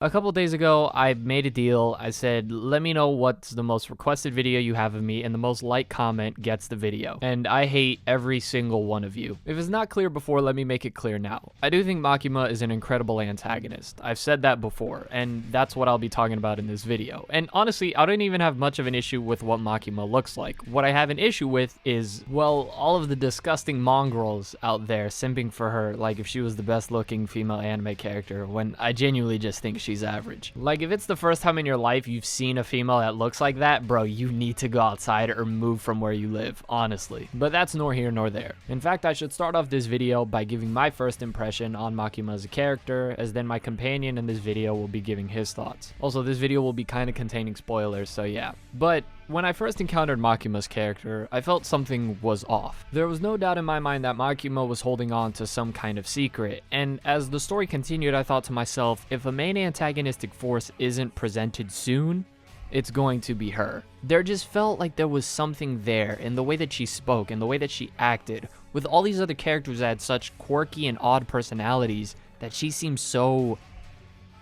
A couple days ago, I made a deal. I said, let me know what's the most requested video you have of me, and the most liked comment gets the video. And I hate every single one of you. If it's not clear before, let me make it clear now. I do think Makima is an incredible antagonist. I've said that before, and that's what I'll be talking about in this video. And honestly, I don't even have much of an issue with what Makima looks like. What I have an issue with is, well, all of the disgusting mongrels out there simping for her like if she was the best looking female anime character, when I genuinely just think she's average. Like, if it's the first time in your life you've seen a female that looks like that, bro, you need to go outside or move from where you live, honestly. But that's nor here nor there. In fact, I should start off this video by giving my first impression on Makima as a character, as then my companion in this video will be giving his thoughts. Also, this video will be kind of containing spoilers, so yeah. But when I first encountered Makima's character, I felt something was off. There was no doubt in my mind that Makima was holding on to some kind of secret, and as the story continued, I thought to myself, if a main antagonistic force isn't presented soon, it's going to be her. There just felt like there was something there in the way that she spoke and the way that she acted, with all these other characters that had such quirky and odd personalities, that she seemed so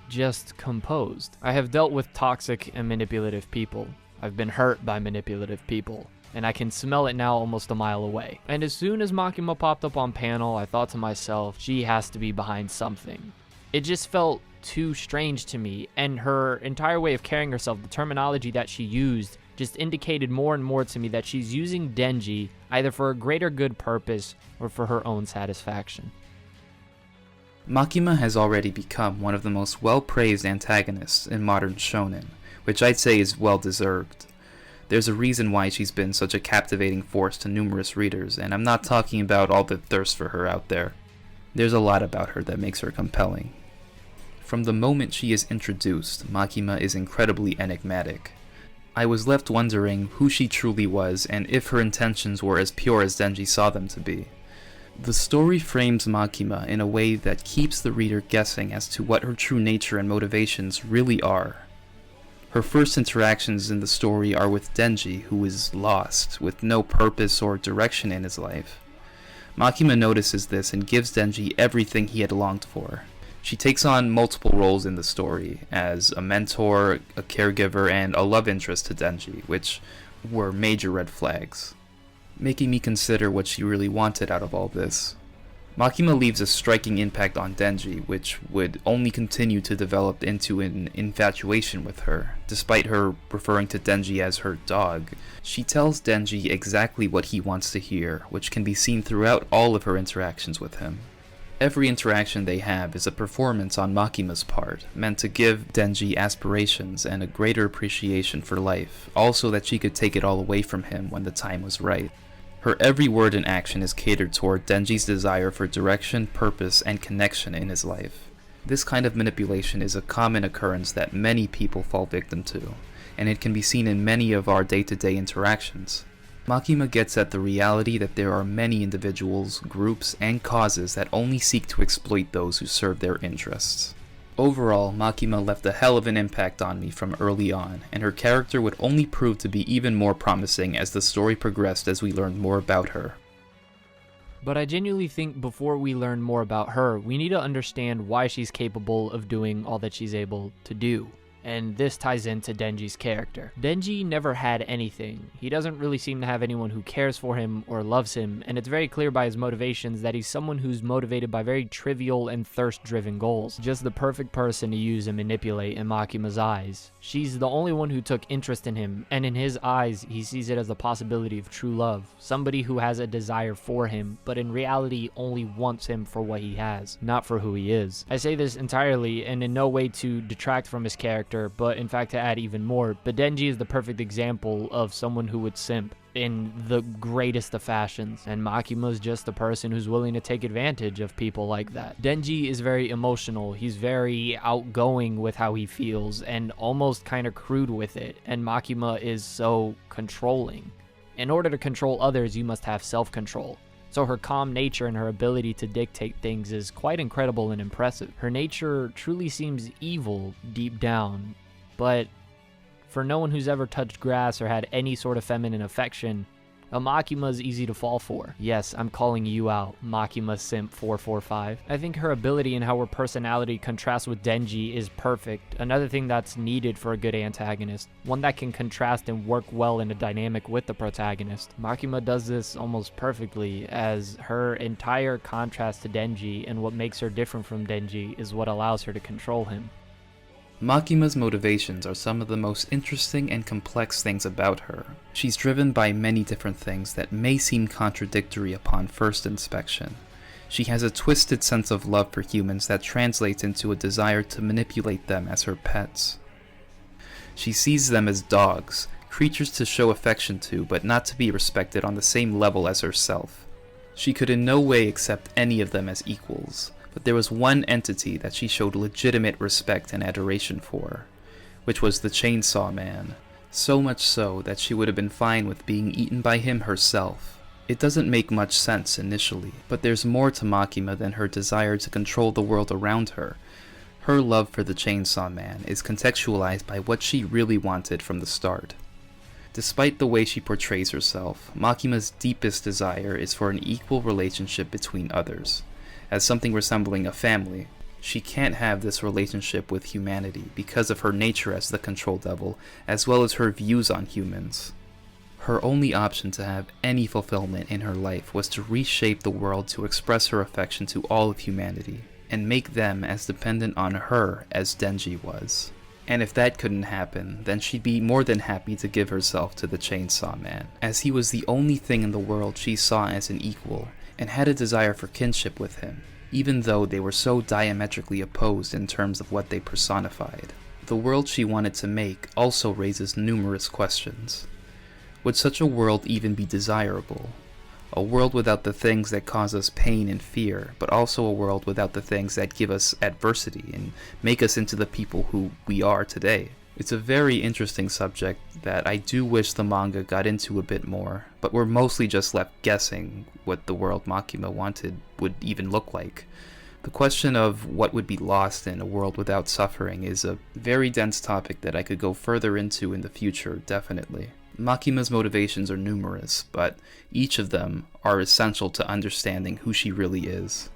just composed. I have dealt with toxic and manipulative people. I've been hurt by manipulative people, and I can smell it now almost a mile away. And as soon as Makima popped up on panel, I thought to myself, she has to be behind something. It just felt too strange to me, and her entire way of carrying herself, the terminology that she used, just indicated more and more to me that she's using Denji either for a greater good purpose or for her own satisfaction. Makima has already become one of the most well-praised antagonists in modern shonen, which I'd say is well-deserved. There's a reason why she's been such a captivating force to numerous readers, and I'm not talking about all the thirst for her out there. There's a lot about her that makes her compelling. From the moment she is introduced, Makima is incredibly enigmatic. I was left wondering who she truly was and if her intentions were as pure as Denji saw them to be. The story frames Makima in a way that keeps the reader guessing as to what her true nature and motivations really are. Her first interactions in the story are with Denji, who is lost, with no purpose or direction in his life. Makima notices this and gives Denji everything he had longed for. She takes on multiple roles in the story, as a mentor, a caregiver, and a love interest to Denji, which were major red flags, making me consider what she really wanted out of all this. Makima leaves a striking impact on Denji, which would only continue to develop into an infatuation with her, despite her referring to Denji as her dog. She tells Denji exactly what he wants to hear, which can be seen throughout all of her interactions with him. Every interaction they have is a performance on Makima's part, meant to give Denji aspirations and a greater appreciation for life, also that she could take it all away from him when the time was right. Her every word and action is catered toward Denji's desire for direction, purpose, and connection in his life. This kind of manipulation is a common occurrence that many people fall victim to, and it can be seen in many of our day-to-day interactions. Makima gets at the reality that there are many individuals, groups, and causes that only seek to exploit those who serve their interests. Overall, Makima left a hell of an impact on me from early on, and her character would only prove to be even more promising as the story progressed as we learned more about her. But I genuinely think before we learn more about her, we need to understand why she's capable of doing all that she's able to do. And this ties into Denji's character. Denji never had anything. He doesn't really seem to have anyone who cares for him or loves him, and it's very clear by his motivations that he's someone who's motivated by very trivial and thirst-driven goals. Just the perfect person to use and manipulate in Makima's eyes. She's the only one who took interest in him, and in his eyes, he sees it as the possibility of true love. Somebody who has a desire for him, but in reality only wants him for what he has, not for who he is. I say this entirely and in no way to detract from his character, but in fact to add even more. But Denji is the perfect example of someone who would simp in the greatest of fashions, and Makima is just a person who's willing to take advantage of people like that. Denji is very emotional, he's very outgoing with how he feels, and almost kind of crude with it, and Makima is so controlling. In order to control others, you must have self-control. So her calm nature and her ability to dictate things is quite incredible and impressive. Her nature truly seems evil deep down, but for no one who's ever touched grass or had any sort of feminine affection, A Makima is easy to fall for. Yes, I'm calling you out, Makima Simp 445. I think her ability and how her personality contrasts with Denji is perfect. Another thing that's needed for a good antagonist. One that can contrast and work well in a dynamic with the protagonist. Makima does this almost perfectly, as her entire contrast to Denji and what makes her different from Denji is what allows her to control him. Makima's motivations are some of the most interesting and complex things about her. She's driven by many different things that may seem contradictory upon first inspection. She has a twisted sense of love for humans that translates into a desire to manipulate them as her pets. She sees them as dogs, creatures to show affection to, but not to be respected on the same level as herself. She could in no way accept any of them as equals. But there was one entity that she showed legitimate respect and adoration for, which was the ChainsawMan, so much so that she would have been fine with being eaten by him herself. It doesn't make much sense initially, but there's more to Makima than her desire to control the world around her. Her love for the ChainsawMan is contextualized by what she really wanted from the start. Despite the way she portrays herself, Makima's deepest desire is for an equal relationship between others. As something resembling a family, she can't have this relationship with humanity because of her nature as the control devil, as well as her views on humans. Her only option to have any fulfillment in her life was to reshape the world to express her affection to all of humanity, and make them as dependent on her as Denji was. And if that couldn't happen, then she'd be more than happy to give herself to the ChainsawMan, as he was the only thing in the world she saw as an equal, and had a desire for kinship with him, even though they were so diametrically opposed in terms of what they personified. The world she wanted to make also raises numerous questions. Would such a world even be desirable? A world without the things that cause us pain and fear, but also a world without the things that give us adversity and make us into the people who we are today. It's a very interesting subject that I do wish the manga got into a bit more, but we're mostly just left guessing what the world Makima wanted would even look like. The question of what would be lost in a world without suffering is a very dense topic that I could go further into in the future, definitely. Makima's motivations are numerous, but each of them are essential to understanding who she really is.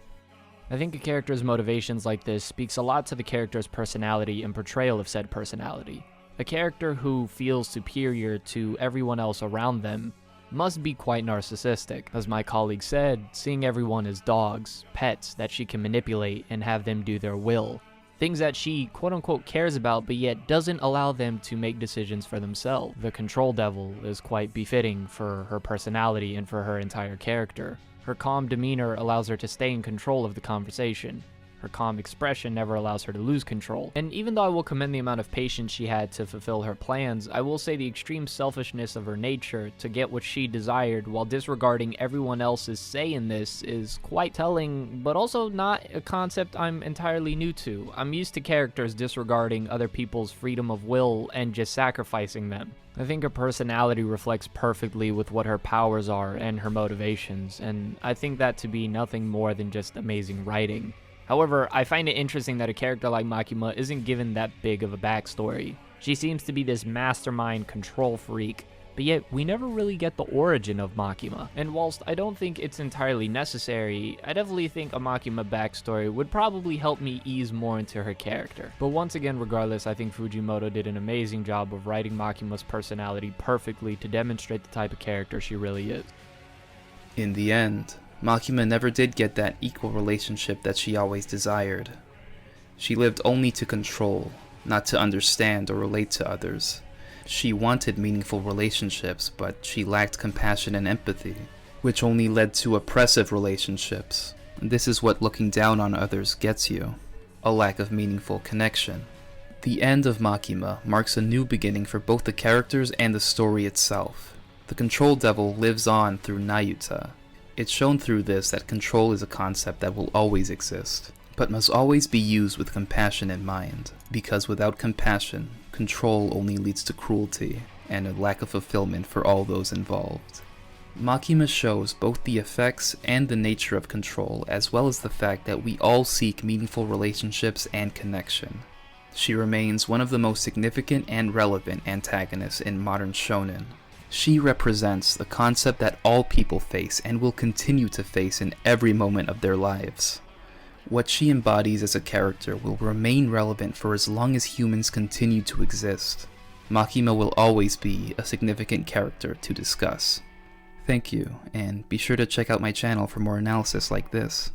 I think a character's motivations like this speaks a lot to the character's personality and portrayal of said personality. A character who feels superior to everyone else around them must be quite narcissistic. As my colleague said, seeing everyone as dogs, pets that she can manipulate and have them do their will. Things that she quote-unquote cares about, but yet doesn't allow them to make decisions for themselves. The control devil is quite befitting for her personality and for her entire character. Her calm demeanor allows her to stay in control of the conversation. Her calm expression never allows her to lose control. And even though I will commend the amount of patience she had to fulfill her plans, I will say the extreme selfishness of her nature to get what she desired while disregarding everyone else's say in this is quite telling, but also not a concept I'm entirely new to. I'm used to characters disregarding other people's freedom of will and just sacrificing them. I think her personality reflects perfectly with what her powers are and her motivations, and I think that to be nothing more than just amazing writing. However, I find it interesting that a character like Makima isn't given that big of a backstory. She seems to be this mastermind control freak, but yet we never really get the origin of Makima. And whilst I don't think it's entirely necessary, I definitely think a Makima backstory would probably help me ease more into her character. But once again, regardless, I think Fujimoto did an amazing job of writing Makima's personality perfectly to demonstrate the type of character she really is. In the end, Makima never did get that equal relationship that she always desired. She lived only to control, not to understand or relate to others. She wanted meaningful relationships, but she lacked compassion and empathy, which only led to oppressive relationships. This is what looking down on others gets you, a lack of meaningful connection. The end of Makima marks a new beginning for both the characters and the story itself. The control devil lives on through Nayuta. It's shown through this that control is a concept that will always exist, but must always be used with compassion in mind, because without compassion, control only leads to cruelty and a lack of fulfillment for all those involved. Makima shows both the effects and the nature of control, as well as the fact that we all seek meaningful relationships and connection. She remains one of the most significant and relevant antagonists in modern shonen. She represents the concept that all people face and will continue to face in every moment of their lives. What she embodies as a character will remain relevant for as long as humans continue to exist. Makima will always be a significant character to discuss. Thank you, and be sure to check out my channel for more analysis like this.